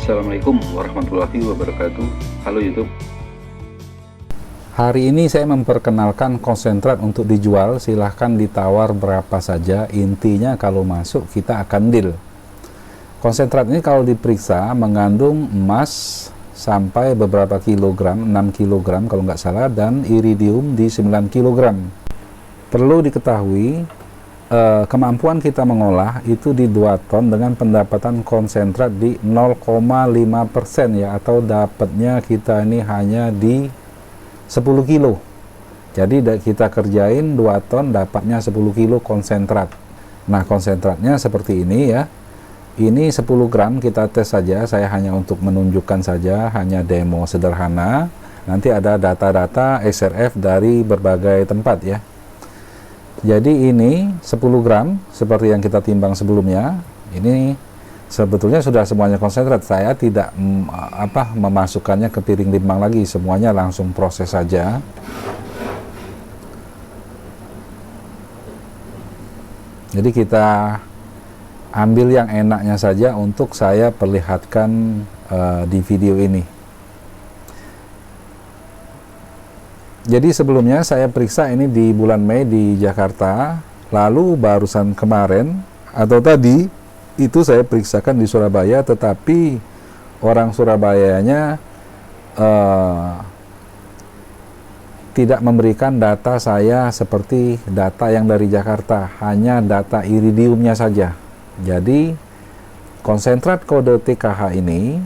Assalamualaikum warahmatullahi wabarakatuh. Halo YouTube. Hari ini saya memperkenalkan konsentrat untuk dijual. Silahkan ditawar berapa saja. Intinya kalau masuk kita akan deal. Konsentrat ini kalau diperiksa mengandung emas sampai beberapa kilogram, 6 kilogram kalau nggak salah, dan iridium di 9 kilogram. Perlu diketahui kemampuan kita mengolah itu di 2 ton dengan pendapatan konsentrat di 0,5% ya, atau dapatnya kita ini hanya di 10 kilo. Jadi kita kerjain 2 ton dapatnya 10 kilo konsentrat. Nah, konsentratnya seperti ini ya. Ini 10 gram kita tes saja, saya hanya untuk menunjukkan saja, hanya demo sederhana. Nanti ada data-data XRF dari berbagai tempat ya. Jadi ini 10 gram seperti yang kita timbang sebelumnya. Ini sebetulnya sudah semuanya konsentrat. Saya tidak memasukkannya ke piring limbang lagi, semuanya langsung proses saja. Jadi kita ambil yang enaknya saja untuk saya perlihatkan di video ini. Jadi sebelumnya saya periksa ini di bulan Mei di Jakarta, lalu barusan kemarin atau tadi itu saya periksakan di Surabaya, tetapi orang Surabayanya tidak memberikan data saya seperti data yang dari Jakarta, hanya data iridiumnya saja. Jadi konsentrat kode TKH ini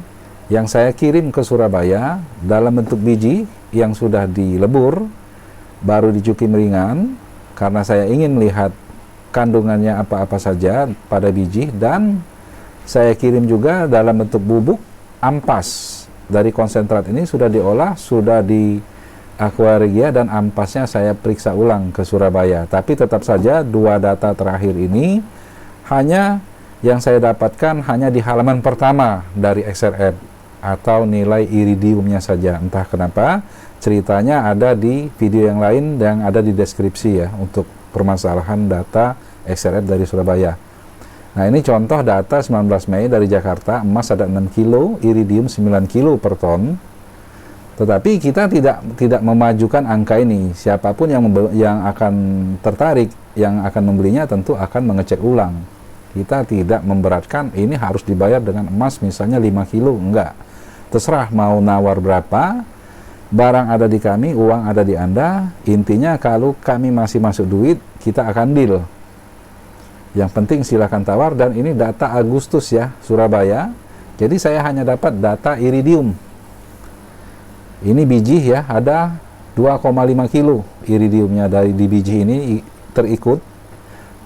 yang saya kirim ke Surabaya dalam bentuk biji yang sudah dilebur, baru dicukim ringan, karena saya ingin melihat kandungannya apa-apa saja pada biji, dan saya kirim juga dalam bentuk bubuk ampas dari konsentrat ini sudah diolah, sudah di aquaregia, dan ampasnya saya periksa ulang ke Surabaya. Tapi tetap saja 2 data terakhir ini hanya yang saya dapatkan hanya di halaman pertama dari XRF atau nilai iridiumnya saja. Entah kenapa ceritanya ada di video yang lain yang ada di deskripsi ya, untuk permasalahan data XRF dari Surabaya. Nah, ini contoh data 19 Mei dari Jakarta, emas ada 6 kilo, iridium 9 kilo per ton. Tetapi kita tidak memajukan angka ini. Siapapun yang akan tertarik, yang akan membelinya tentu akan mengecek ulang. Kita tidak memberatkan ini harus dibayar dengan emas misalnya 5 kilo, enggak. Terserah mau nawar berapa, barang ada di kami, uang ada di Anda. Intinya kalau kami masih masuk duit, kita akan deal. Yang penting silakan tawar. Dan ini data Agustus ya, Surabaya. Jadi saya hanya dapat data iridium. Ini biji ya, ada 2,5 kilo iridiumnya dari di biji ini terikut.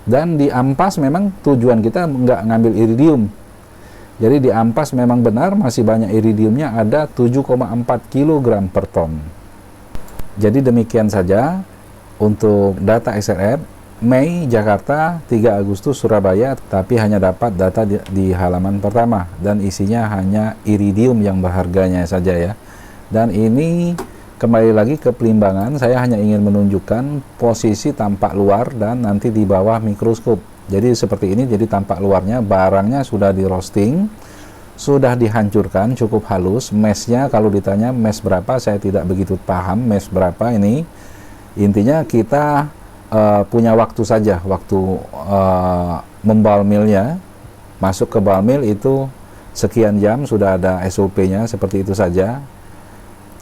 Dan di ampas memang tujuan kita nggak ngambil iridium. Jadi di ampas memang benar masih banyak iridiumnya, ada 7,4 kg per ton. Jadi demikian saja untuk data XRF Mei Jakarta, 3 Agustus Surabaya, tapi hanya dapat data di halaman pertama dan isinya hanya iridium yang berharganya saja ya. Dan ini kembali lagi ke pelimbangan, saya hanya ingin menunjukkan posisi tampak luar dan nanti di bawah mikroskop. Jadi seperti ini, jadi tampak luarnya, barangnya sudah di roasting, sudah dihancurkan, cukup halus. Meshnya kalau ditanya mesh berapa, saya tidak begitu paham mesh berapa ini. Intinya kita punya waktu saja, waktu membalmilnya, masuk ke balmil itu sekian jam, sudah ada SOP-nya, seperti itu saja.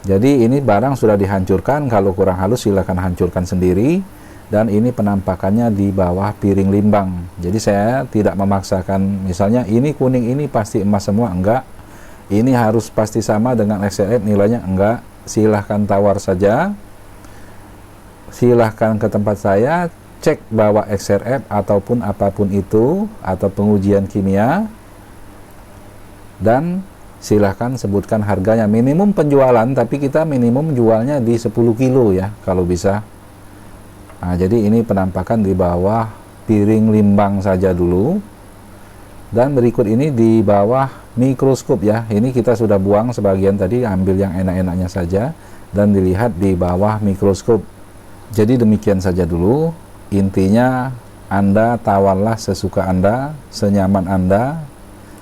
Jadi ini barang sudah dihancurkan, kalau kurang halus silakan hancurkan sendiri. Dan ini penampakannya di bawah piring limbang. Jadi saya tidak memaksakan misalnya ini kuning ini pasti emas semua, enggak. Ini harus pasti sama dengan XRF nilainya, enggak. Silahkan tawar saja. Silahkan ke tempat saya, cek bahwa XRF ataupun apapun itu, atau pengujian kimia, dan silahkan sebutkan harganya. Minimum penjualan, tapi kita minimum jualnya di 10 kilo ya, kalau bisa. Nah, jadi ini penampakan di bawah piring limbang saja dulu. Dan berikut ini di bawah mikroskop ya. Ini kita sudah buang sebagian tadi, ambil yang enak-enaknya saja. Dan dilihat di bawah mikroskop. Jadi demikian saja dulu. Intinya Anda tawarlah sesuka Anda, senyaman Anda.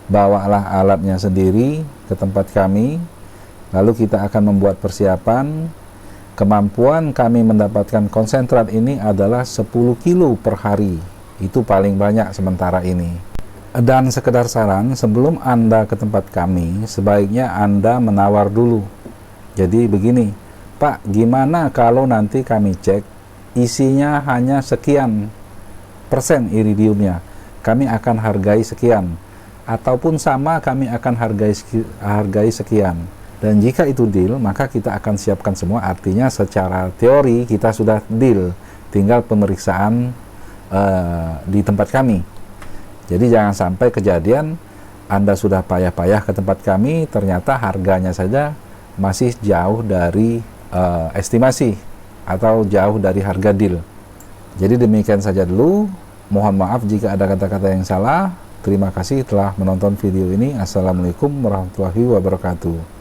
bawalah alatnya sendiri ke tempat kami, lalu kita akan membuat persiapan. Kemampuan kami mendapatkan konsentrat ini adalah 10 kilo per hari, itu paling banyak sementara ini. Dan sekedar saran, sebelum Anda ke tempat kami, sebaiknya Anda menawar dulu. Jadi begini, Pak, gimana kalau nanti kami cek isinya hanya sekian persen iridiumnya, kami akan hargai sekian, ataupun sama kami akan hargai sekian. Dan jika itu deal, maka kita akan siapkan semua. Artinya secara teori kita sudah deal, tinggal pemeriksaan di tempat kami. Jadi jangan sampai kejadian Anda sudah payah-payah ke tempat kami, ternyata harganya saja masih jauh dari estimasi atau jauh dari harga deal. Jadi demikian saja dulu. Mohon maaf jika ada kata-kata yang salah. Terima kasih telah menonton video ini. Assalamualaikum warahmatullahi wabarakatuh.